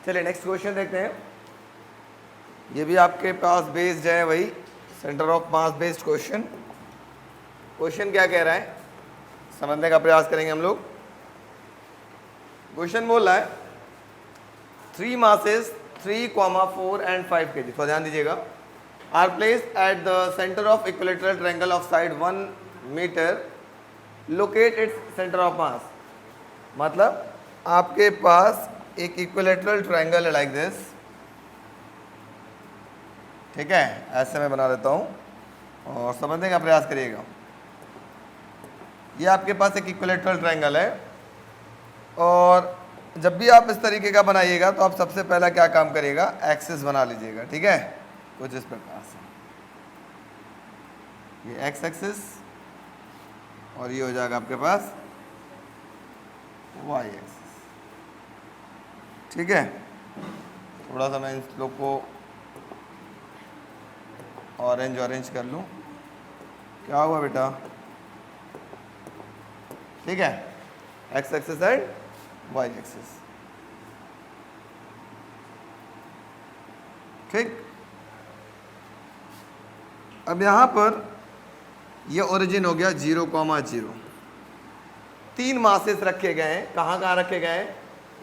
चलिए next question देखते हैं। ये भी आपके पास बेस्ड है वही centre of mass based question. Question क्या कह रहा है समझने का प्रयास करेंगे हम लोग। क्वेश्चन बोल रहा है 3 masses 3, 4 and 5 kg, तो ध्यान दीजिएगा, are placed at the centre of equilateral triangle of side 1 metre, locate its centre of mass. मतलब आपके पास एक इक्विलेटरल ट्रायंगल है लाइक दिस, ठीक है, ऐसे मैं बना देता हूं और समझने का प्रयास करिएगा। ये आपके पास एक इक्विलेटरल ट्रायंगल है और जब भी आप इस तरीके का बनाइएगा तो आप सबसे पहला क्या काम करिएगा, एक्सिस बना लीजिएगा, ठीक है, कुछ इस प्रकार से। ये एक्स एक्सिस और ये हो जाएगा आपके पास वाई एक्सिस, ठीक है। थोड़ा सा मैं इन लोग को ऑरेंज कर लूं, क्या हुआ बेटा, ठीक है, X axis and Y axis, ठीक। अब यहां पर ये ओरिजिन हो गया 0,0। 3 मासेस रखे गए हैं, कहाँ रखे गए हैं,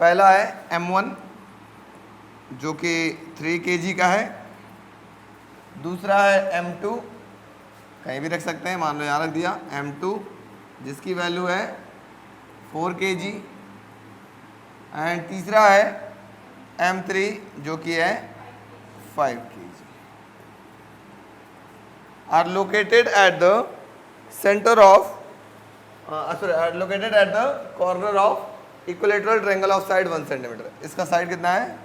पहला है M1 जो कि 3 kg का है, दूसरा है M2, कहीं भी रख सकते हैं, मान लो यहाँ रख दिया M2 जिसकी वैल्यू है 4 kg, एंड तीसरा है M3 जो कि है 5 kg, are located at the centre of located at the corner of equilateral triangle of side 1 centimetre. इसका साइड कितना है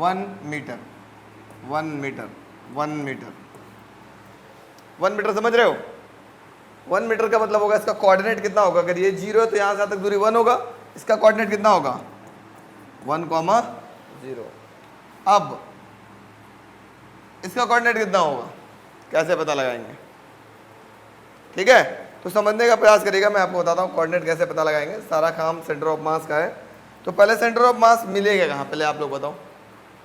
1 मीटर, 1 मीटर, 1 मीटर, 1 मीटर, समझ रहे हो। 1 मीटर का मतलब होगा इसका कोऑर्डिनेट कितना होगा, अगर ये 0 है तो यहाँ से तक दूरी 1 होगा, इसका कोऑर्डिनेट कितना होगा 1,0। अब इसका कोऑर्डिनेट कितना होगा कैसे पता लगाएंगे, ठीक है, तो समझने का प्रयास करिएगा। मैं आपको बताता हूँ कोऑर्डिनेट कैसे पता लगाएंगे। सारा काम सेंटर ऑफ मास का है, तो पहले सेंटर ऑफ मास मिलेगा कहाँ, पहले आप लोग बताओ।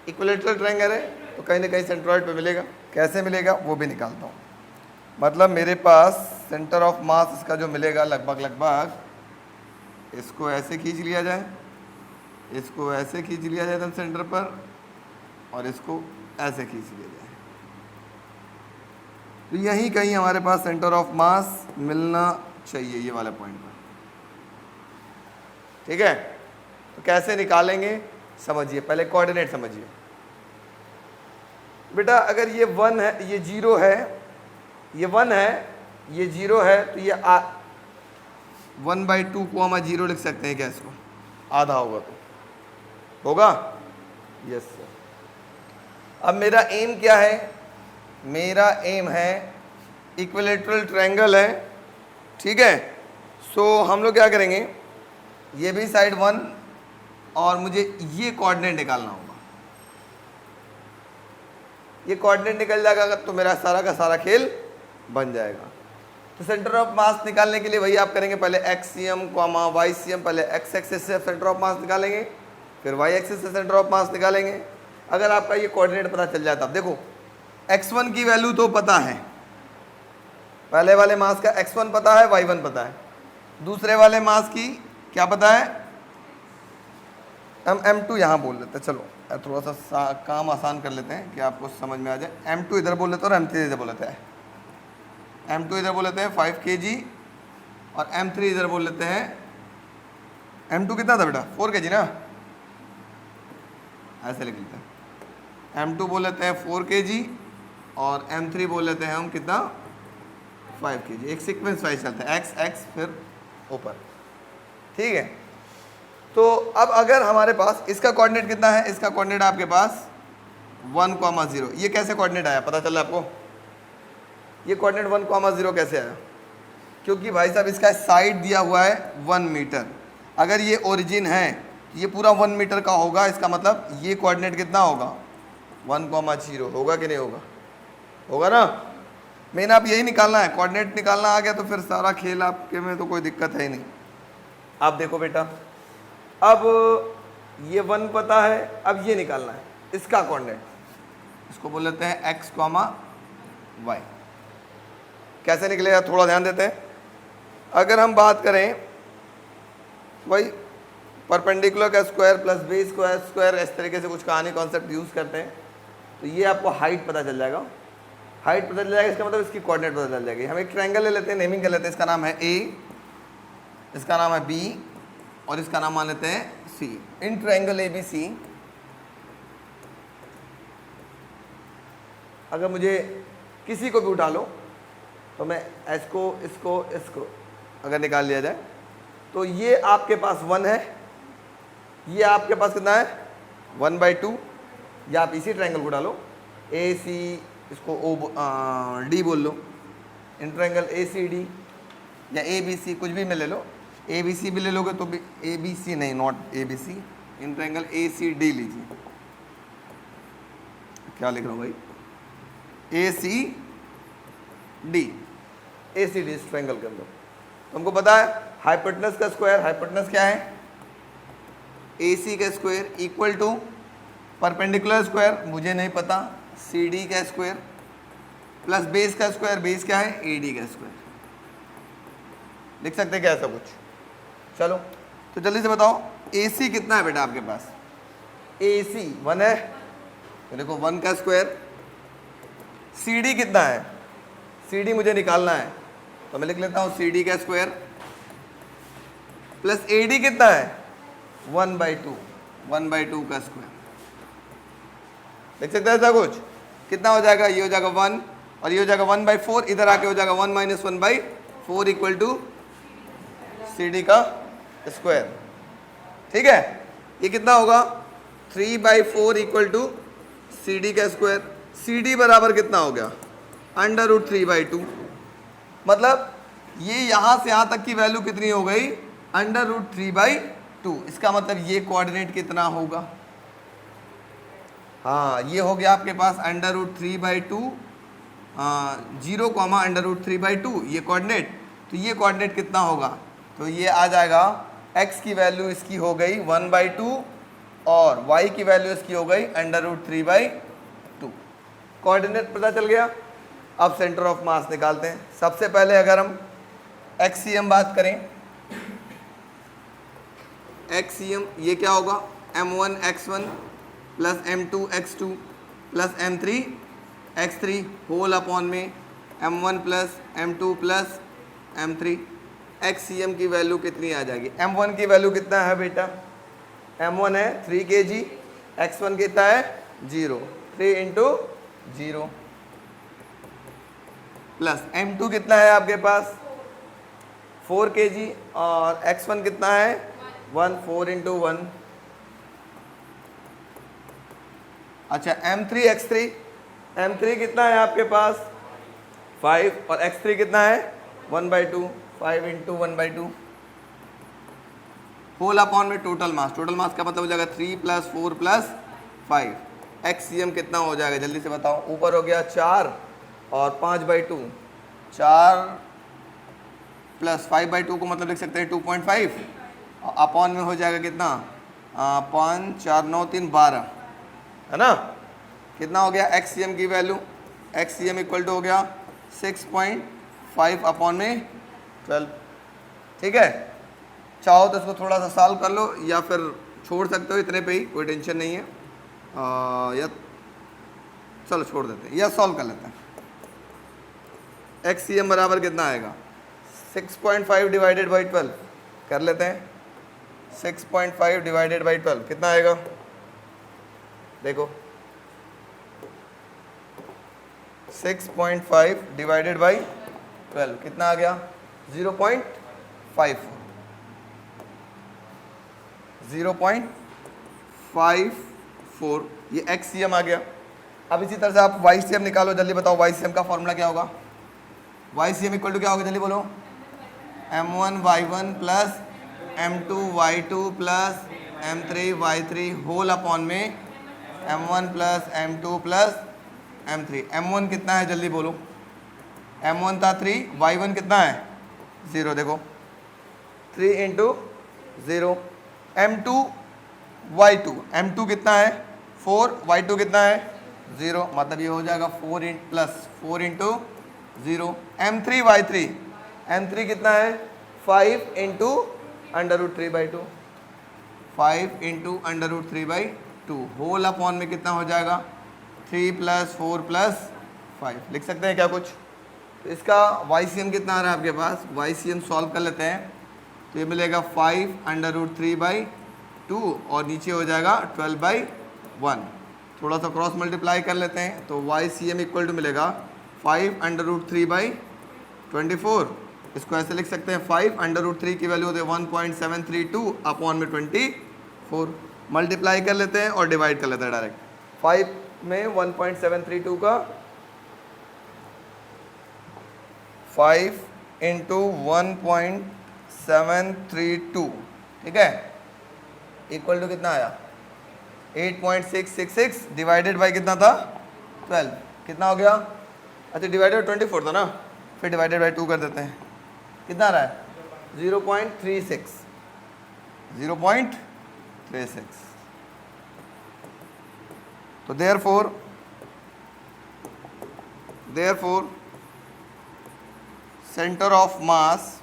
इक्विलेटरल ट्रायंगल है तो कहीं ना कहीं सेंट्रॉइड पे मिलेगा, कैसे मिलेगा वो भी निकालता हूँ। मतलब मेरे पास सेंटर ऑफ मास इसका जो मिलेगा लगभग इसको ऐसे खींच लिया जाए, इसको ऐसे खींच लिया जाए एकदम सेंटर पर, और इसको ऐसे खींच लिया जाए, तो यहीं कहीं हमारे पास सेंटर ऑफ मास मिलना चाहिए, ये वाले पॉइंट पर, ठीक है। तो कैसे निकालेंगे समझिए, पहले कोऑर्डिनेट समझिए बेटा। अगर ये 1 है, ये 0 है, ये 1 है, ये 0 है, तो ये 1/2, 0 लिख सकते हैं क्या, इसको आधा होगा तो होगा, यस सर। अब मेरा एम क्या है, मेरा एम है इक्विलेटरल ट्रायंगल है, ठीक है। सो हम लोग क्या करेंगे, ये भी साइड 1 और मुझे ये कोऑर्डिनेट निकालना होगा। ये कोऑर्डिनेट निकल जाएगा तो मेरा सारा का सारा खेल बन जाएगा। तो सेंटर ऑफ मास निकालने के लिए वही आप करेंगे, पहले एक्सियम वाई सीएम, पहले एक्स एक्सिस से सेंटर ऑफ मास निकालेंगे, फिर वाई एक्सिस से सेंटर ऑफ मास निकालेंगे। अगर आपका ये कोऑर्डिनेट पता चल जाता, अब देखो x1 की वैल्यू तो पता है, पहले वाले मास का x1 पता है, y1 पता है, दूसरे वाले मास की क्या पता है, हम M2 यहाँ बोल लेते हैं, चलो थोड़ा सा काम आसान कर लेते हैं कि आपको समझ में आ जाए। M2 इधर बोल लेते हैं और M3 इधर बोल लेते हैं, M2 इधर बोल लेते हैं 5 kg और M3 इधर बोल लेते हैं, M2 कितना था बेटा 4 kg ना, ऐसे लिख लेते हैं, M2 बोल लेते हैं 4 kg और M3 बोल लेते हैं हम कितना 5 kg। एक सीक्वेंस वाइज चलता है, एक्स एक्स फिर ऊपर, ठीक है। तो अब अगर हमारे पास इसका कोऑर्डिनेट कितना है, इसका कोऑर्डिनेट आपके पास 1,0, ये कैसे कोऑर्डिनेट आया पता चला आपको, ये कोऑर्डिनेट 1,0 कैसे आया, क्योंकि भाई साहब इसका साइड दिया हुआ है 1 मीटर। अगर ये ओरिजिन है ये पूरा 1 मीटर का होगा, इसका मतलब ये कोऑर्डिनेट कितना होगा 1,0 होगा कि नहीं होगा, होगा ना। मेन आप यही निकालना है, कोऑर्डिनेट निकालना आ गया तो फिर सारा खेल आपके में तो कोई दिक्कत है ही नहीं। आप देखो बेटा, अब ये 1 पता है, अब ये निकालना है इसका कोऑर्डिनेट, इसको बोल लेते हैं एक्स कॉमा वाई। कैसे निकलेगा थोड़ा ध्यान देते हैं। अगर हम बात करें वही परपेंडिकुलर का स्क्वायर प्लस बेस स्क्वायर इस तरीके से कुछ कहानी कॉन्सेप्ट यूज़ करते हैं, तो ये आपको हाइट पता चल जाएगा। हाइट पता चल जाएगा इसका मतलब इसकी कोऑर्डिनेट पता चल जाएगी। हम एक ट्रायंगल ले लेते हैं, नेमिंग कर लेते हैं, इसका नाम है ए, इसका नाम है बी और इसका नाम मान लेते हैं सी। इन ट्रायंगल ए बी सी अगर मुझे किसी को भी उठा लो तो मैं इसको इसको इसको अगर निकाल लिया जाए तो ये आपके पास 1 है, ये आपके पास कितना है 1/2, या आप इसी ट्रायंगल को डालो ए सी, इसको ओ डी बोल लो, इन ट्रायंगल ए सी डी या ए बी सी कुछ भी में ले लो, ए बी सी भी ले लोगे तो भी ए बी सी नहीं, not A B C, in triangle A C D लीजिए। क्या लिख रहा हूँ भाई, A C D, A C D इस ट्रायंगल के अंदर। तुमको पता है हाइपोटेनस का स्क्वायर, हाइपोटेनस क्या है ए सी का square equal to perpendicular square मुझे नहीं पता सी डी का स्क्वायर प्लस बेस का स्क्वायर, बेस क्या है ए डी का स्क्वायर। लिख सकते हैं क्या ऐसा कुछ? चलो तो जल्दी से बताओ ए सी कितना है बेटा आपके पास? ए सी 1 है, तो देखो 1 का स्क्वायर। सी डी कितना है? सी डी मुझे निकालना है तो मैं लिख लेता हूँ सी डी का स्क्वायर प्लस ए डी कितना है 1/2, 1/2 का स्क्वायर। लिख सकते हैं ऐसा कुछ? कितना हो जाएगा? ये हो जाएगा 1 और ये हो जाएगा 1/4, इधर आके हो जाएगा 1 - 1/4 इक्वल टू सी डी का स्क्वायर। ठीक है, ये कितना होगा 3/4 इक्वल टू सी डी का स्क्वायर। सी डी बराबर कितना हो गया √3/2, मतलब ये यहाँ से यहाँ तक की वैल्यू कितनी हो गई √3/2। इसका मतलब ये कोऑर्डिनेट कितना होगा? हाँ, ये हो गया आपके पास √3/2, 0, √3/2 ये कोऑर्डिनेट। तो ये कोऑर्डिनेट कितना होगा? तो ये आ जाएगा x की वैल्यू इसकी हो गई 1/2 और y की वैल्यू इसकी हो गई √3/2। कोऑर्डिनेट पता चल गया। अब सेंटर ऑफ मास निकालते हैं। सबसे पहले अगर हम एक्सियम बात करें, एक्सियम ये क्या होगा m1 x1 plus m2 x2 plus m3 x3 whole upon में m1 plus m2 plus m3। Axiom की वैल्यू कितनी आ जाएगी? m1 की वैल्यू कितना है बेटा? m1 है 3 kg, x1 कितना है 0, 3 × 0 प्लस m2 कितना है आपके पास 4 kg और x1 कितना है 1, 4 × 1। अच्छा m3 x3, m3 कितना है आपके पास 5 और x3 कितना है 1/2, 5 × 1/2 होल अपॉन में टोटल मास। टोटल मास का मतलब हो जाएगा 3 + 4 + 5। एक्सियम कितना हो जाएगा जल्दी से बताओ? ऊपर हो गया 4 और 5/2, 4 + 5/2 को मतलब लिख सकते हैं 2.5 अपॉन में हो जाएगा कितना 5, 4, 9, 3, 12 है ना। कितना हो गया एक्सियम की वैल्यू? एक्सियम इक्वल टू हो गया 6.5 अपॉन में 12। ठीक है, चाहो तो इसको थोड़ा सा सॉल्व कर लो या फिर छोड़ सकते हो इतने पे ही, कोई टेंशन नहीं है। या चलो छोड़ देते हैं या सॉल्व कर लेते हैं। एक्सियम बराबर कितना आएगा 6.5 डिवाइडेड बाई 12 कर लेते हैं। 6.5 डिवाइडेड बाई 12 कितना आएगा? देखो 6.5 डिवाइडेड बाई 12 कितना आ गया 0.54, 0.54 ये एक्सियम आ गया। अब इसी तरह से आप वाईसीएम निकालो, जल्दी बताओ वाईसीएम का फॉर्मूला क्या होगा? वाईसीएम इक्वल टू क्या होगा जल्दी बोलो? m1y1 plus m2y2 plus m3y3 whole upon में m1 plus m2 plus m3। m1 कितना है जल्दी बोलो? m1 था 3, y1 कितना है 0। देखो 3 × 0, m2 y2, m2 कितना है 4, y2 कितना है 0, मतलब ये हो जाएगा 4 plus 4 into 0, m3 y3, m3 कितना है 5 इंटू √3/2, 5 इंटू √3/2 होल अपॉन में कितना हो जाएगा 3 प्लस 4 प्लस 5, लिख सकते हैं क्या कुछ। तो इसका YCM कितना आ रहा है आपके पास, YCM सॉल्व कर लेते हैं तो ये मिलेगा 5 √3/2 और नीचे हो जाएगा 12/1, थोड़ा सा क्रॉस मल्टीप्लाई कर लेते हैं तो YCM इक्वल टू मिलेगा 5 √3/24, इसको ऐसे लिख सकते हैं 5 √3 की वैल्यू होती है 1.732 अपॉन में 24, मल्टीप्लाई कर लेते हैं और डिवाइड कर लेते हैं डायरेक्ट, 5 में 1.732 का 5 इंटू 1.732, ठीक है, इक्वल टू कितना आया 8.666 डिवाइडेड बाई कितना था 12, कितना हो गया, अच्छा डिवाइडेड 24 था ना, फिर डिवाइडेड बाई 2 कर देते हैं, कितना आ रहा है 0.36, 0.36। तो देयरफॉर सेंटर ऑफ मास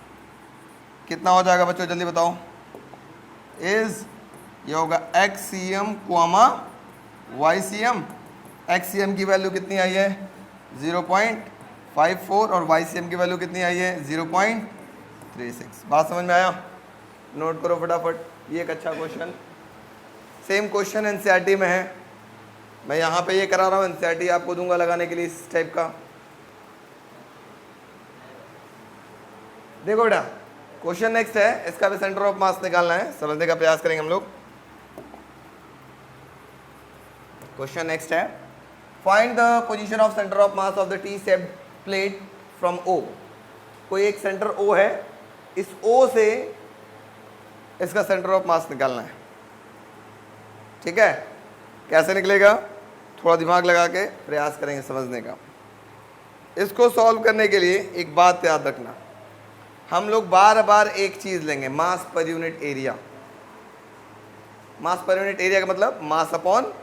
कितना हो जाएगा बच्चों, जल्दी बताओ, इज ये होगा XCM, YCM, XCM की वैल्यू कितनी आई है 0.54 और YCM की वैल्यू कितनी आई है 0.36। बात समझ में आया, नोट करो फटाफट, ये एक अच्छा क्वेश्चन, सेम क्वेश्चन NCERT में है, मैं यहाँ पे ये करा रहा हूँ, NCERT आपको दूंगा लगाने के लिए इस टाइप का। देखो बेटा क्वेश्चन नेक्स्ट है, इसका भी सेंटर ऑफ मास निकालना है, समझने का प्रयास करेंगे हम लोग। क्वेश्चन नेक्स्ट है, find the position of centre of mass of the T shaped plate from O। कोई एक सेंटर O है, इस O से इसका सेंटर ऑफ मास निकालना है, ठीक है, कैसे निकलेगा, थोड़ा दिमाग लगा के प्रयास करेंगे समझने का। इसको सॉल्व करने के लिए एक बात याद रखना, हम लोग बार बार एक चीज लेंगे, मास पर यूनिट एरिया। मास पर यूनिट एरिया का मतलब मास अपॉन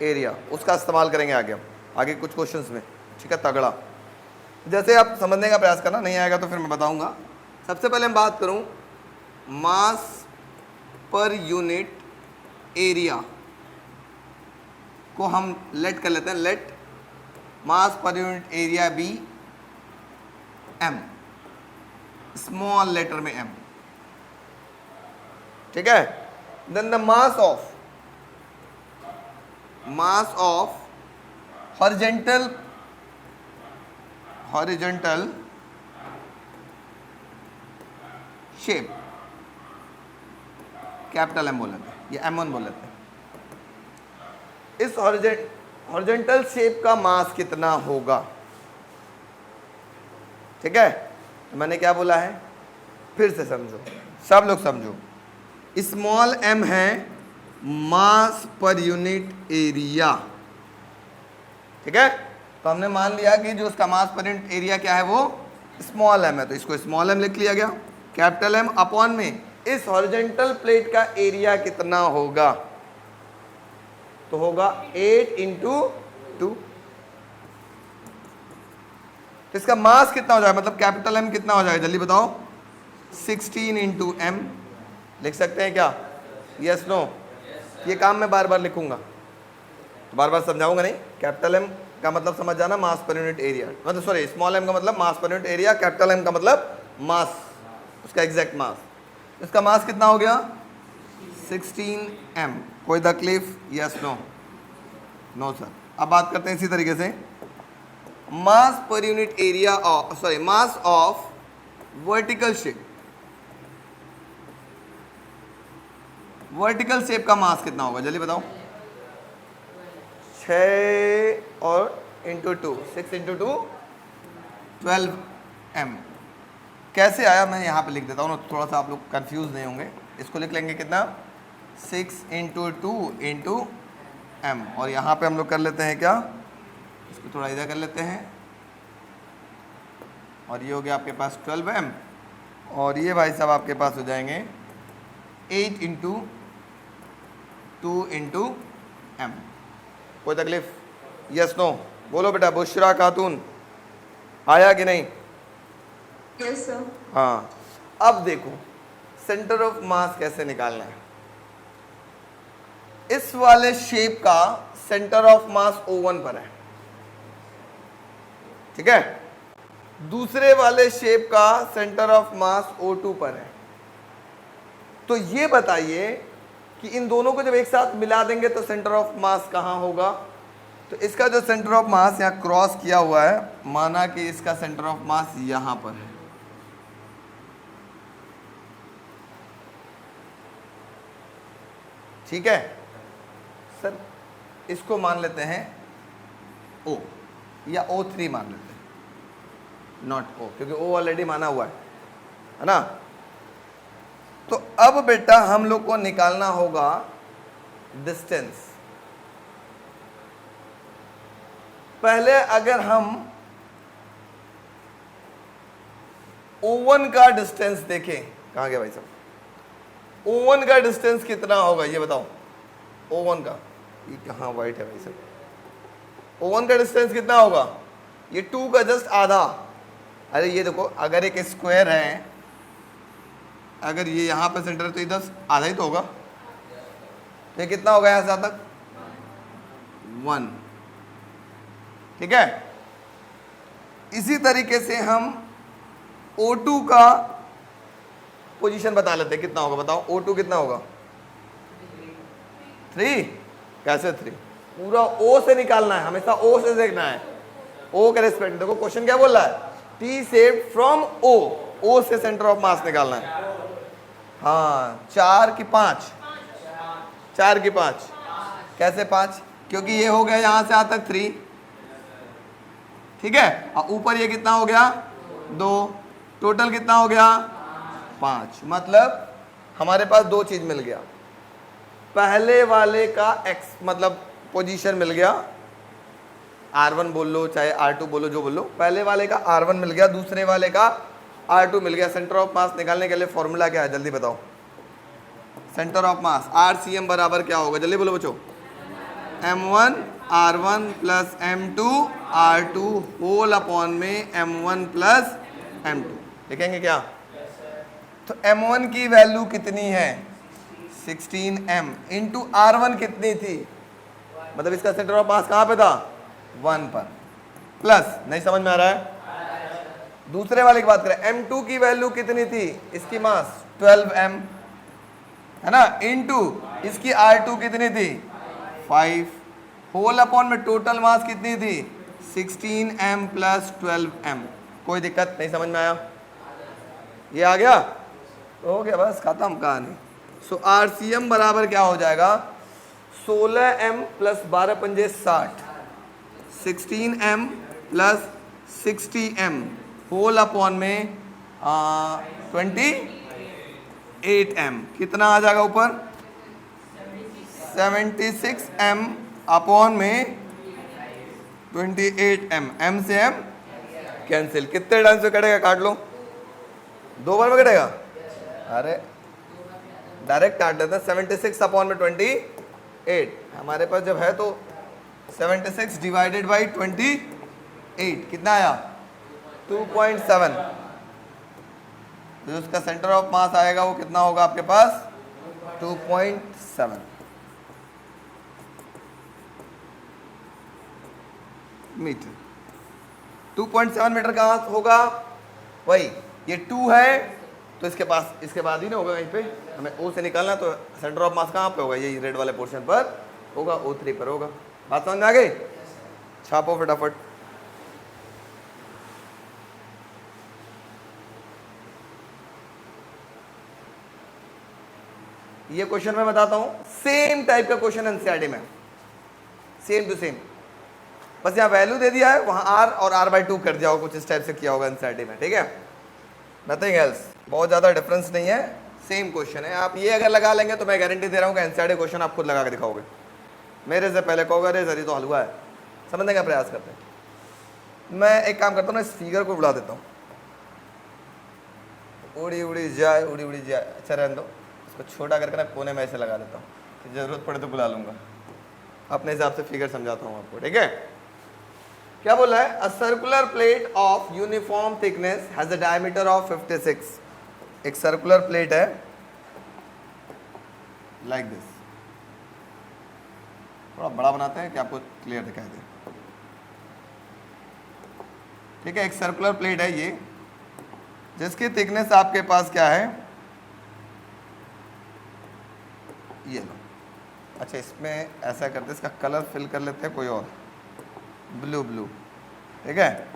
एरिया, उसका इस्तेमाल करेंगे आगे कुछ क्वेश्चंस में, ठीक है, तगड़ा। जैसे आप समझने का प्रयास करना, नहीं आएगा तो फिर मैं बताऊंगा। सबसे पहले मैं बात करूं मास पर यूनिट एरिया को हम लेट कर लेते हैं, लेट मास पर unit area be m, small letter में m, ठीक है। Then the mass of horizontal shape, capital M बोल लेते हैं, ये M1 बोल लेते हैं। इस हॉरिजॉन्टल शेप का मास कितना होगा, ठीक है। तो मैंने क्या बोला है, फिर से समझो, सब लोग समझो, स्मॉल m है मास पर यूनिट एरिया, ठीक है। तो हमने मान लिया कि जो उसका मास पर यूनिट एरिया क्या है वो स्मॉल m है, तो इसको स्मॉल m लिख लिया गया, कैपिटल M अपॉन में इस हॉरिजॉन्टल प्लेट का एरिया कितना होगा, तो होगा 8 इंटू 2। तो इसका मास कितना हो जाएगा, मतलब कैपिटल M कितना हो जाएगा, जल्दी बताओ, 16 इंटू M, लिख सकते हैं क्या, यस नो। ये काम मैं बार बार लिखूंगा तो बार बार समझाऊंगा नहीं। कैपिटल M का मतलब समझ जाना, मास पर यूनिट एरिया, मतलब सॉरी स्मॉल m का मतलब मास पर यूनिट एरिया, कैपिटल M का मतलब मास, उसका एग्जैक्ट मास। इसका मास कितना हो गया 16 m, कोई तकलीफ, यस नो, नो सर। अब बात करते हैं इसी तरीके से, मास पर unit area of, sorry mass of vertical shape, vertical shape का मास कितना होगा, जल्दी बताओ। 6 और इंटू 2, 6 इंटू 2 12 m। कैसे आया मैं यहाँ पे लिख देता हूँ ना, थोड़ा सा आप लोग कंफ्यूज नहीं होंगे। इसको लिख लेंगे कितना, 6 इंटू 2 इंटू m, और यहाँ पे हम लोग कर लेते हैं क्या, इसको थोड़ा इधर कर लेते हैं, और ये हो गया आपके पास 12 m, और ये भाई साहब आपके पास हो जाएंगे 8 इंटू 2 इंटू एम। कोई तकलीफ? Yes no? बोलो बेटा। बुशरा खातून आया कि नहीं? Yes sir. हाँ, अब देखो सेंटर ऑफ मास कैसे निकालना है। इस वाले शेप का सेंटर ऑफ मास O1 पर है, ठीक है। दूसरे वाले शेप का सेंटर ऑफ मास O2 पर है। तो ये बताइए कि इन दोनों को जब एक साथ मिला देंगे तो सेंटर ऑफ मास कहां होगा। तो इसका जो सेंटर ऑफ मास यहां क्रॉस किया हुआ है, माना कि इसका सेंटर ऑफ मास यहां पर है, ठीक है सर। इसको मान लेते हैं O या O3 मान लेते हैं, नॉट O, क्योंकि O ऑलरेडी माना हुआ है ना। तो अब बेटा हम लोग को निकालना होगा डिस्टेंस। पहले अगर हम O1 का डिस्टेंस देखें, कहां गया भाई साहब? O1 का डिस्टेंस कितना होगा ये बताओ। O1 का, ये कहां वाइट है भाई साहब? O1 का डिस्टेंस कितना होगा? ये 2 का जस्ट आधा। अरे ये देखो, अगर एक स्क्वायर है, अगर ये यहां पे सेंटर है तो इधर आधा ही तो होगा। तो ये कितना होगा यहां से तक? 1, ठीक है। इसी तरीके से हम O2 का पोजीशन बता लेते हैं, कितना होगा बताओ। O2 कितना होगा? 3। कैसे 3? पूरा O से निकालना है, हमेशा O से देखना है। O के रेस्पेक्ट, देखो क्वेश्चन क्या बोल रहा है, T saved from O, O से सेंटर ऑफ मास निकालना है। हाँ, 4 की 5, 4 की 5। कैसे 5? क्योंकि ये हो गया यहां से यहां तक 3, ठीक है। और ऊपर ये कितना हो गया? 2, टोटल कितना हो गया? 5। मतलब हमारे पास दो चीज मिल गया। पहले वाले का x मतलब पोजीशन मिल गया, R1 बोल लो चाहे R2 बोलो, जो बोलो। पहले वाले का R1 मिल गया, दूसरे वाले का R2 मिल गया। सेंटर ऑफ मास निकालने के लिए फॉर्मूला क्या है, जल्दी बताओ। सेंटर ऑफ मास RCM बराबर क्या होगा, जल्दी बोलो बच्चों। M1 R1 plus M2 R2 whole upon में M1 प्लस M2। लिखेंगे क्या? तो M1 की वैल्यू कितनी है? 16M इंटू R1 कितनी थी, मतलब इसका सेंटर ऑफ मास कहां पे था? 1 पर। प्लस, नहीं समझ में आ रहा है? दूसरे वाले की बात करें, M2 की वैल्यू कितनी थी? इसकी मास 12M है ना, इंटू इसकी R2 कितनी थी? 5 होल अपॉन में टोटल मास कितनी थी? 16M plus 12M। कोई दिक्कत? नहीं समझ में आया? ये आ गया? हो गया, बस खत्म कहानी। सो RCM बराबर क्या हो जाएगा? 16M प्लस 12 पंजे 60, 16M plus 60M whole upon में 28M। कितना आ जाएगा ऊपर? 76M अपॉन में 28M। M से M कैंसिल। कितने टाइम से कटेगा? काट लो, 2 बार में कटेगा। अरे डायरेक्ट काट देते हैं। 76 अपॉन में 28 हमारे पास जब है तो 76 डिवाइडेड बाई 28 कितना आया? 2.7। जो उसका सेंटर ऑफ मास आएगा वो कितना होगा आपके पास? 2.7 मीटर। 2.7 मीटर कहाँ होगा? वही, ये 2 है तो इसके पास, इसके बाद ही ना होगा कहीं पे। हमें O से निकालना, तो सेंटर ऑफ मास कहाँ पे होगा? ये रेड वाले पोर्शन पर होगा, O3 पर होगा। बात समझ में आ गई? छापो फटाफट। ये क्वेश्चन मैं बताता हूं, सेम टाइप का क्वेश्चन एनसीईआरटी में, सेम टू सेम। बस यहाँ वैल्यू दे दिया है, वहां R और R/2 कर दिया होगा, कुछ इस टाइप से किया होगा एनसीईआरटी में, ठीक है। नथिंग एल्स, बहुत ज़्यादा डिफरेंस नहीं है, सेम क्वेश्चन है। आप ये अगर लगा लेंगे तो मैं गारंटी दे रहा हूँ कि एनसीईआरटी क्वेश्चन आप खुद लगा के दिखाओगे। मेरे से पहले कहोगे अरे सर ये तो हलवा है। समझने का प्रयास करते हैं। मैं एक काम करता हूँ ना, इस फिगर को बुला देता हूँ। उड़ी उड़ी जाए, उड़ी उड़ी जाए। अच्छा रहने दो, इसको छोटा करके ना कोने में ऐसे लगा देता हूँ। जरूरत पड़े तो बुला लूंगा, अपने हिसाब से फिगर समझाता हूं आपको, ठीक है। क्या बोला है? A circular plate of uniform thickness has a diameter of 56। एक सर्कुलर प्लेट है लाइक दिस, थोड़ा बड़ा बनाते हैं कि आपको क्लियर दिखाई दे, ठीक है। एक सर्कुलर प्लेट है ये, जिसकी थिकनेस आपके पास क्या है, ये लो। अच्छा, इसमें ऐसा करते हैं, इसका कलर फिल कर लेते हैं कोई और, ब्लू ब्लू, ठीक है।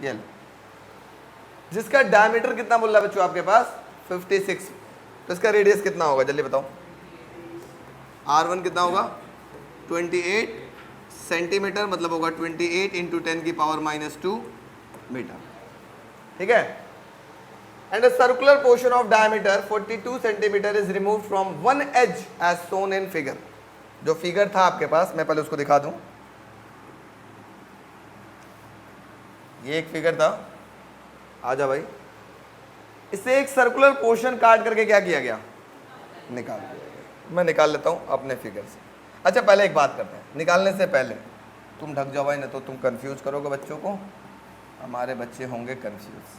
ये लो, जिसका डायमीटर कितना बोल रहा है बच्चों आपके पास, 56। तो इसका रेडियस कितना होगा जल्दी बताओ। R1 कितना होगा, 28 सेंटीमीटर, मतलब होगा 28 इंटू 10 की पावर -2 मीटर, ठीक है। And a circular portion of diameter 42 centimetre is remove from one edge as shown in figure. जो फिगर था आपके पास, मैं पहले उसको दिखा दूं। ये एक फिगर था, आजा भाई। इससे एक सर्कुलर पोर्शन काट करके क्या किया गया, निकाल दिया गया। मैं निकाल लेता हूं अपने फिगर से। अच्छा, पहले एक बात करते हैं, निकालने से पहले तुम ढक जाओ भाई, नहीं तो तुम कंफ्यूज करोगे बच्चों को, हमारे बच्चे होंगे कंफ्यूज।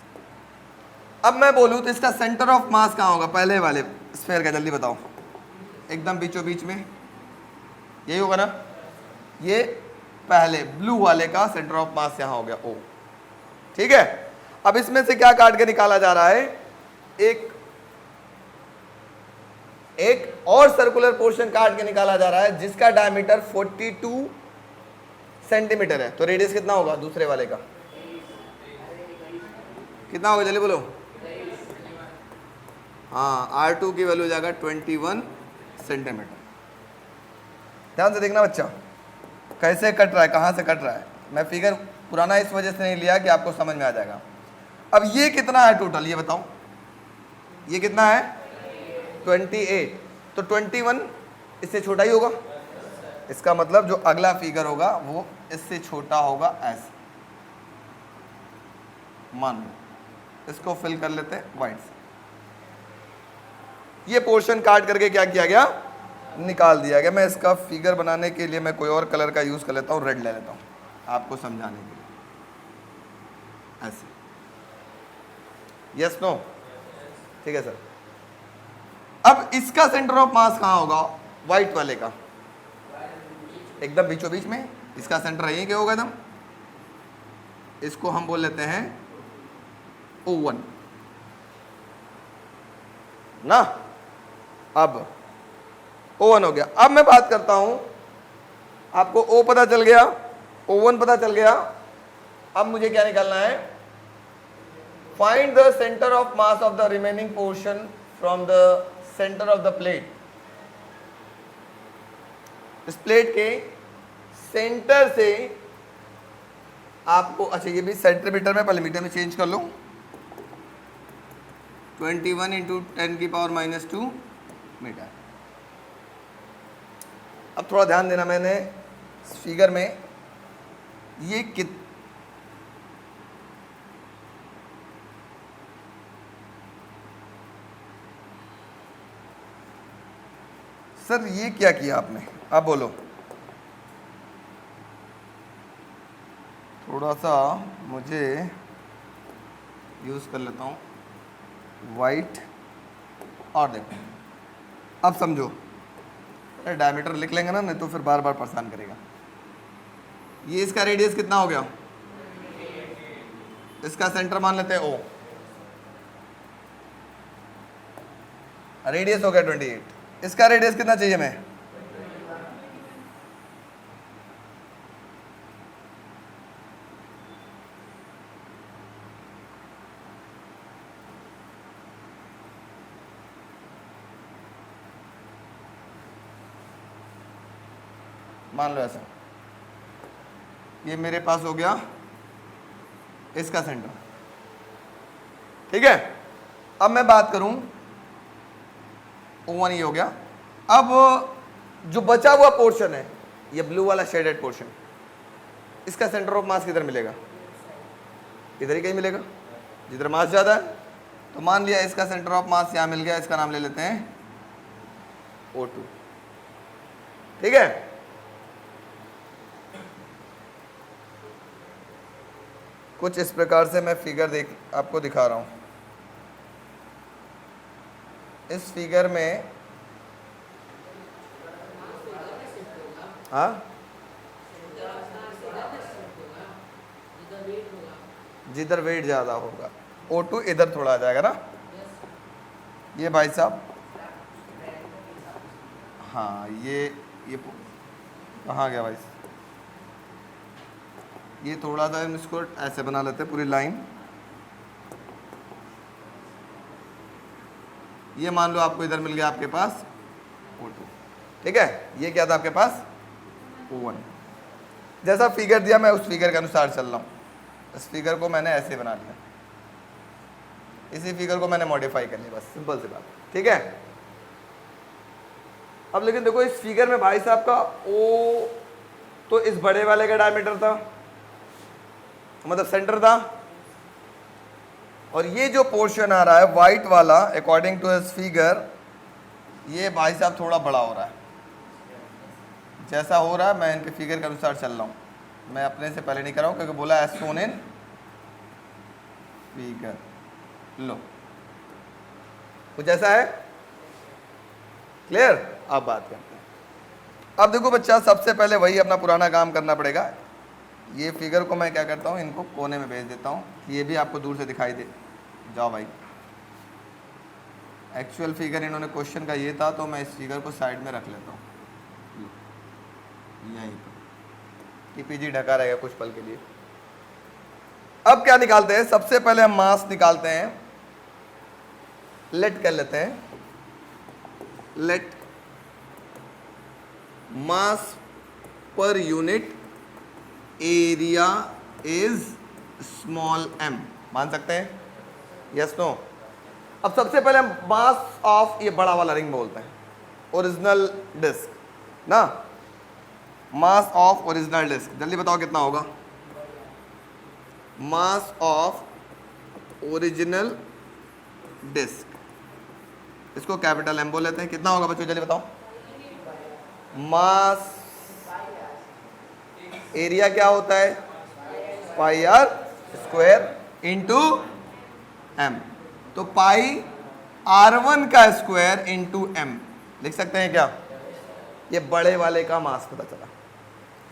अब मैं बोलूं तो इसका सेंटर ऑफ मास कहाँ होगा, पहले वाले स्फीयर का, जल्दी बताओ। एकदम बीचों बीच में, यही होगा ना। ये पहले ब्लू वाले का सेंटर ऑफ मास यहाँ हो गया O, ठीक है। अब इसमें से क्या काट के निकाला जा रहा है, एक और सर्कुलर पोर्शन काट के निकाला जा रहा है, जिसका डायमीटर 42 सेंटीमीटर है। तो रेडियस कितना होगा दूसरे वाले का, कितना होगा जल्दी बोलो। हाँ, R2 की वैल्यू जाएगा 21 सेंटीमीटर। ध्यान से देखना बच्चा, कैसे कट रहा है, कहाँ से कट रहा है। मैं फिगर पुराना इस वजह से नहीं लिया कि आपको समझ में आ जाएगा। अब ये कितना है टोटल, ये बताओ। ये कितना है 28, तो 21 इससे छोटा ही होगा। इसका मतलब जो अगला फिगर होगा वो इससे छोटा होगा, ऐसे मान लो। इसको फिल कर लेते हैं व्हाइट से। ये पोर्शन काट करके क्या किया गया, निकाल दिया गया। मैं इसका फिगर बनाने के लिए मैं कोई और कलर का यूज कर लेता हूँ, रेड ले लेता हूँ आपको समझाने के लिए, ऐसे। यस नो, ठीक है सर। अब इसका सेंटर ऑफ मास कहाँ होगा, व्हाइट वाले का, एकदम बीचों बीच में। इसका सेंटर यहीं के होगा एकदम। इसको हम बोल लेते हैं O1 ना। अब O1 हो गया। अब मैं बात करता हूं, आपको O पता चल गया, O1 पता चल गया। अब मुझे क्या निकालना है, find the centre of mass of the remaining portion from the centre of the plate. इस प्लेट के सेंटर से आपको, अच्छा ये भी सेंटीमीटर में, पहले मीटर में चेंज कर लो। 21 इंटू 10 की पावर -2 मीटर। अब थोड़ा ध्यान देना, मैंने फिगर में ये सर ये क्या किया आपने, अब बोलो। थोड़ा सा मुझे यूज कर लेता हूँ वाइट, और देखो अब समझो। डायमीटर लिख लेंगे ना, नहीं तो फिर बार बार परेशान करेगा। ये इसका रेडियस कितना हो गया, इसका सेंटर मान लेते हैं O, रेडियस हो गया 28। इसका रेडियस कितना चाहिए हमें, मान लो ऐसा। ये मेरे पास हो गया इसका सेंटर, ठीक है। अब मैं बात करूं, O1 ये हो गया। अब जो बचा हुआ पोर्शन है, ये ब्लू वाला शेडेड पोर्शन, इसका सेंटर ऑफ मास किधर मिलेगा, इधर ही कहीं मिलेगा, जिधर मास ज्यादा है। तो मान लिया इसका सेंटर ऑफ मास यहां मिल गया, इसका नाम ले लेते हैं O2। ठीक है, कुछ इस प्रकार से मैं फिगर आपको दिखा रहा हूं। इस फिगर में हाँ, जिधर वेट ज़्यादा होगा O2 इधर थोड़ा आ जाएगा ना। ये भाई साहब, हाँ ये कहाँ गया भाई, ये थोड़ा सा हम इसको ऐसे बना लेते हैं पूरी लाइन। ये मान लो आपको इधर मिल गया आपके पास O2। ठीक है, ये क्या था आपके पास O1। जैसा फिगर दिया मैं उस फिगर के अनुसार चल रहा हूँ। इस फिगर को मैंने ऐसे बना लिया, इसी फिगर को मैंने मॉडिफाई कर लिया, बस सिंपल सी बात। ठीक है, अब लेकिन देखो इस फिगर में भाई साहब का O तो इस बड़े वाले का डायमीटर था, मतलब सेंटर था, और ये जो पोर्शन आ रहा है वाइट वाला अकॉर्डिंग टू दिस फिगर, ये भाई साहब थोड़ा बड़ा हो रहा है। जैसा हो रहा है मैं इनके फिगर के अनुसार चल रहा हूँ, मैं अपने से पहले नहीं कर रहा हूँ, क्योंकि बोला एज शोन इन फिगर। लो कुछ ऐसा है, क्लियर। अब बात करते हैं। अब देखो बच्चा, सबसे पहले वही अपना पुराना काम करना पड़ेगा। ये फिगर को मैं क्या करता हूँ, इनको कोने में भेज देता हूँ, ये भी आपको दूर से दिखाई दे। जाओ भाई, एक्चुअल फिगर इन्होंने क्वेश्चन का ये था, तो मैं इस फिगर को साइड में रख लेता हूँ यहीं पर, टीपीजी ढका रहेगा कुछ पल के लिए। अब क्या निकालते हैं, सबसे पहले हम मास निकालते हैं। लेट कर लेते हैं, लेट मास पर unit area is small m। मान सकते हैं, यस नो। अब सबसे पहले हम मास ऑफ, ये बड़ा वाला रिंग बोलते हैं, ओरिजिनल डिस्क ना, मास ऑफ ओरिजिनल डिस्क। जल्दी बताओ कितना होगा, मास ऑफ ओरिजिनल डिस्क, इसको कैपिटल M बोल लेते हैं। कितना होगा बच्चों, जल्दी बताओ। मास एरिया क्या होता है, पाई आर स्क्वायर इंटू m, तो पाई r1 का स्क्वायर इंटू m लिख सकते हैं क्या। ये बड़े वाले का मास पता चला।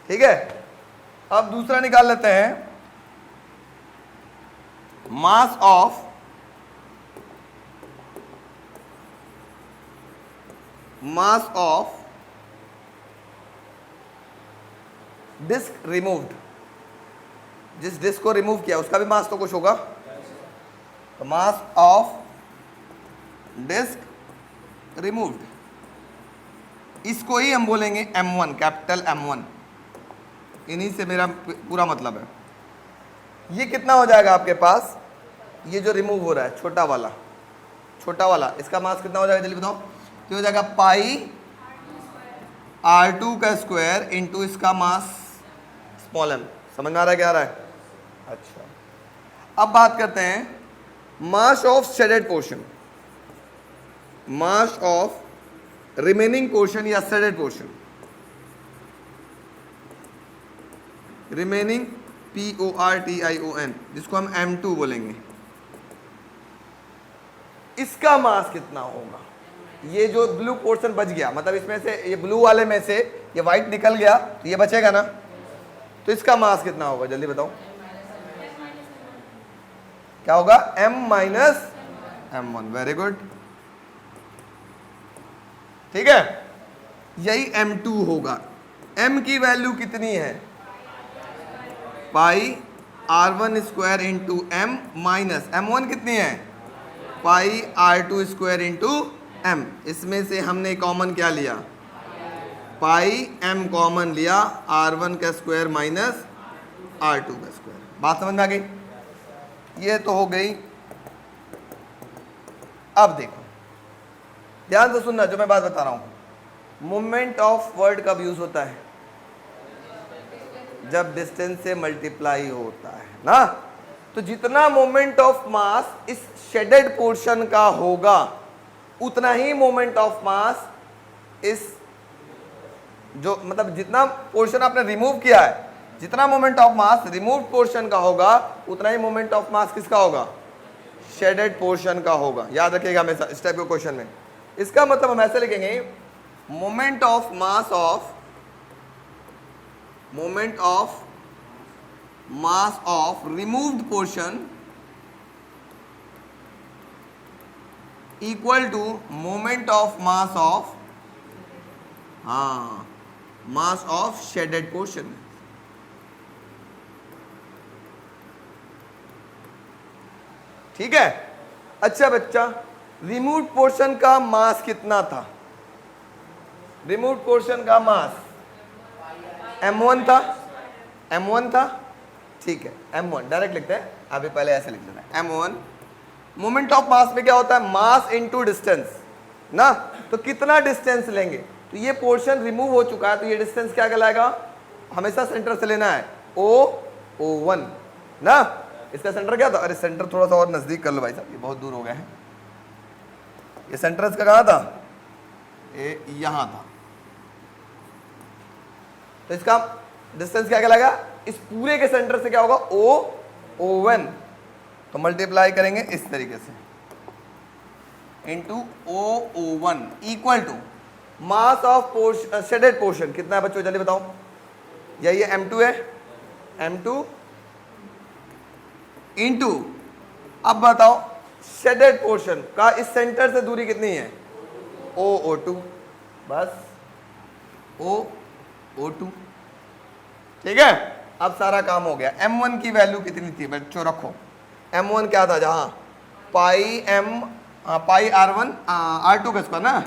ठीक है, अब दूसरा निकाल लेते हैं, मास ऑफ डिस्क रिमूव्ड। जिस डिस्क को रिमूव किया उसका भी मास तो कुछ होगा, तो मास ऑफ डिस्क रिमूव्ड, इसको ही हम बोलेंगे M1, कैपिटल M1। इन्हीं से मेरा पूरा मतलब है। ये कितना हो जाएगा आपके पास, ये जो रिमूव हो रहा है छोटा वाला, इसका मास कितना हो जाएगा जल्दी बताओ। तो हो जाएगा पाई R2 का स्क्वायर इंटू इसका मास स्मॉल m। समझ में आ रहा है क्या आ रहा है। अच्छा, अब बात करते हैं मास of shaded portion, mass of remaining portion या शेडेड पोर्शन, रिमेनिंग PORTION, जिसको हम M2 बोलेंगे। इसका मास कितना होगा, ये जो ब्लू पोर्शन बच गया, मतलब इसमें से ये ब्लू वाले में से ये व्हाइट निकल गया, तो ये बचेगा ना, तो इसका मास कितना होगा जल्दी बताओ। क्या होगा, M minus M1। Very good, ठीक है, यही M2 होगा। M की वैल्यू कितनी है, पाई R1 square into M minus M1 कितनी है, पाई R2 स्क्वायर इंटू M। इसमें से हमने कॉमन क्या लिया, पाई M कॉमन लिया, R1 का स्क्वायर माइनस R2 का स्क्वायर। बात समझ में आ गई, ये तो हो गई। अब देखो ध्यान से सुनना जो मैं बात बता रहा हूं। मोमेंट ऑफ वर्ड कब यूज होता है, जब डिस्टेंस से मल्टीप्लाई होता है ना। तो जितना मोमेंट ऑफ मास इस शेडेड पोर्शन का होगा, उतना ही मोमेंट ऑफ मास इस जो मतलब जितना पोर्शन आपने रिमूव किया है, जितना moment of mass remove portion का होगा उतना ही मोमेंट ऑफ मास किसका होगा, शेडेड पोर्शन का होगा। याद रखिएगा हमेशा इस टाइप के क्वेश्चन में। इसका मतलब हम ऐसे लिखेंगे moment of mass of removed portion equal to moment of mass of shaded portion. ठीक है। अच्छा बच्चा, रिमूव्ड पोर्शन का मास कितना था? रिमूव्ड पोर्शन का मास m1 था। ठीक है, m1 डायरेक्ट लिखते हैं, अभी पहले ऐसे लिख देना m1। मोमेंट ऑफ मास में क्या होता है, मास इनटू डिस्टेंस ना। तो कितना डिस्टेंस लेंगे, तो ये पोर्शन रिमूव हो चुका है तो ये डिस्टेंस क्या कहलाएगा, हमेशा सेंटर से लेना है O1 ना। इसका सेंटर क्या था, अरे सेंटर थोड़ा सा और नजदीक कर लो भाई साहब, ये बहुत दूर हो गए हैं। ये सेंटर इसका कहाँ था, ये यहाँ था। तो इसका डिस्टेंस क्या कहलाएगा, इस पूरे के सेंटर से क्या होगा O1, तो मल्टीप्लाई करेंगे इस तरीके से into O1 equal to mass of shaded portion कितना है बच्चों, जल्दी बताओ। यही है m2 है, m2 इंटू, अब बताओ शेडेड पोर्शन का इस सेंटर से दूरी कितनी है, O2, बस O2। ठीक है, अब सारा काम हो गया। m1 की वैल्यू कितनी थी बच्चों, रखो m1 क्या था, जहां पाई r1 r2 का स्क्वायर ना,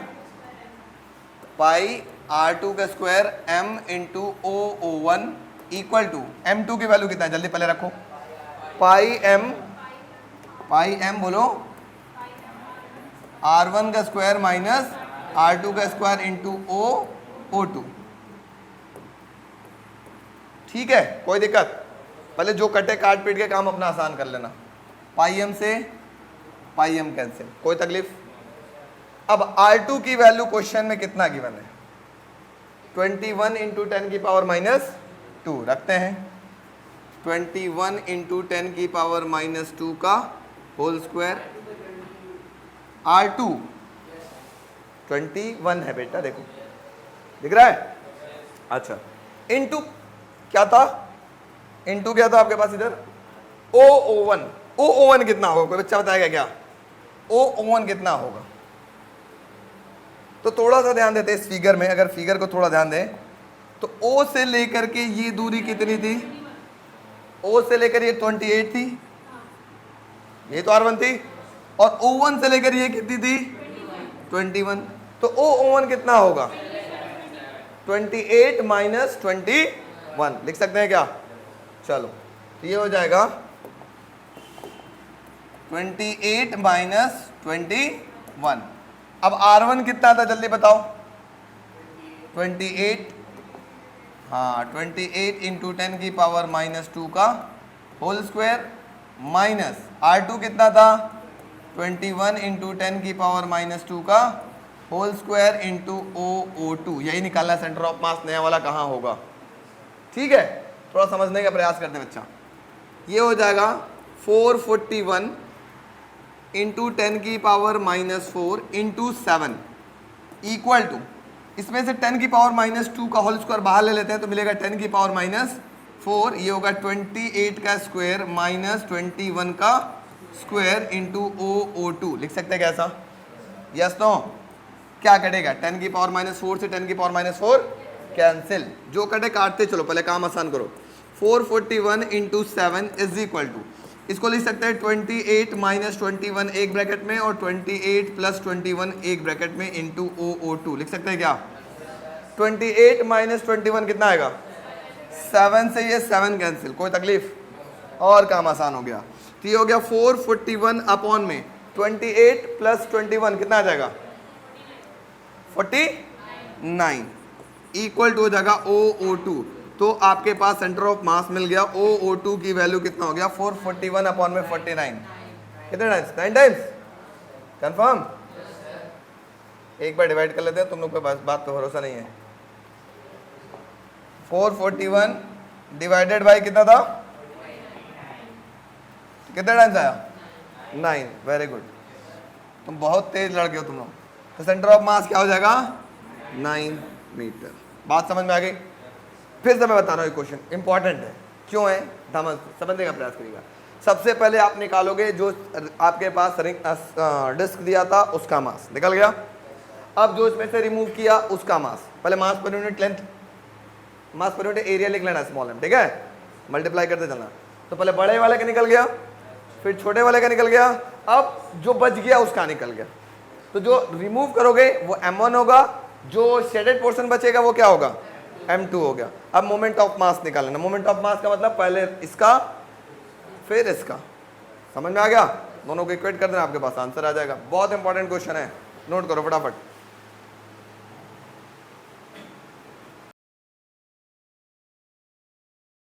पाई r2 का square m into O1 equal to m2 की वैल्यू कितना है, जल्दी पहले रखो। पाई m बोलो r1 का स्क्वायर माइनस r2 का स्क्वायर इंटू O2। ठीक है, कोई दिक्कत, पहले जो कटे काट पीट के काम अपना आसान कर लेना। पाई m से पाई m कैंसिल, कोई तकलीफ। अब R2 की वैल्यू क्वेश्चन में कितना गिवन है, 21 इंटू 10 की पावर माइनस 2 रखते हैं। 21 इंटू 10 की पावर माइनस 2 का होल स्क्वायर। R2 21 है बेटा, देखो दिख रहा है। अच्छा, इंटू क्या था, इंटू क्या था आपके पास इधर, O1 कितना होगा, कोई बच्चा बताएगा क्या, O1 कितना होगा। तो थोड़ा सा ध्यान देते इस फिगर में, अगर फिगर को थोड़ा ध्यान दें तो O से लेकर के ये दूरी कितनी थी, O से लेकर ये 28 थी, ये तो R1 थी, और O1 से लेकर ये कितनी थी 21। तो O1 कितना होगा, 28 माइनस 21 लिख सकते हैं क्या, चलो तो ये हो जाएगा 28 माइनस 21। अब R1 कितना था जल्दी बताओ, 28, हाँ 28 इंटू 10 की पावर माइनस 2 का होल स्क्वायर माइनस R2 कितना था, 21 इंटू 10 की पावर माइनस 2 का होल स्क्वायर इंटू O2। यही निकालना सेंटर ऑफ मास नया वाला कहाँ होगा। ठीक है, थोड़ा समझने का प्रयास करते हैं बच्चा। ये हो जाएगा 441 इंटू 10 की power minus 4 into 7 equal to, इसमें से 10 की पावर माइनस 2 का होल स्क्वायर बाहर ले लेते हैं तो मिलेगा 10 की पावर माइनस 4, ये होगा 28 का स्क्वायर माइनस 21 का स्क्वायर इंटू O2। लिख सकते हैं कैसा, यस नो, क्या कटेगा, 10 की पावर माइनस 4 से 10 की पावर माइनस 4 कैंसिल, जो कटे काटते चलो, पहले काम आसान करो। 441 इंटू 7 इज इक्वल टू, इसको लिख सकते हैं 28 माइनस 21 एक ब्रैकेट में और 28 प्लस 21 एक ब्रैकेट में इंटू O2। लिख सकते हैं क्या, 28 माइनस 21 कितना आएगा, 7 से ये 7 कैंसिल, कोई तकलीफ, और काम आसान हो गया। तो ये हो गया 441 अपॉन में 28 प्लस 21 कितना आ जाएगा, 49 इक्वल टू हो जाएगा O2। तो आपके पास सेंटर ऑफ मास मिल गया, O2 की वैल्यू कितना हो गया, 441 अपॉन में 49, कितने टाइम्स, 9 टाइम्स, कंफर्म। एक बार डिवाइड कर लेते हैं, तुम लोग पे बात पे भरोसा नहीं है। 441 डिवाइडेड बाई कितना था, कितना टाइम्स आया, 9। वेरी गुड, तुम बहुत तेज लड़के हो तुम लोग। तो सेंटर ऑफ मास क्या हो जाएगा, 9 मीटर। बात समझ में आ गई। फिर से मैं बता रहा हूँ, क्वेश्चन इंपॉर्टेंट है, क्यों है समझने का प्रयास करिएगा। सबसे पहले आप निकालोगे जो आपके पास डिस्क दिया था उसका मास निकल गया। अब जो इसमें से रिमूव किया उसका मास, पहले मास पर यूनिट लेंथ, मास पर यूनिट एरिया लिख लेना स्मॉल m, ठीक है, मल्टीप्लाई करते चलना। तो पहले बड़े वाले का निकल गया, फिर छोटे वाले का निकल गया, अब जो बच गया उसका निकल गया। तो जो रिमूव करोगे वो m1 होगा, जो शेडेड पोर्शन बचेगा वो क्या होगा, m2 हो गया। अब मोमेंट ऑफ मास निकाल लेना। मोमेंट ऑफ मास का मतलब पहले इसका फिर इसका, समझ में आ गया। दोनों को इक्वेट कर देना, आपके पास आंसर आ जाएगा। बहुत इंपॉर्टेंट क्वेश्चन है, नोट करो फटाफट।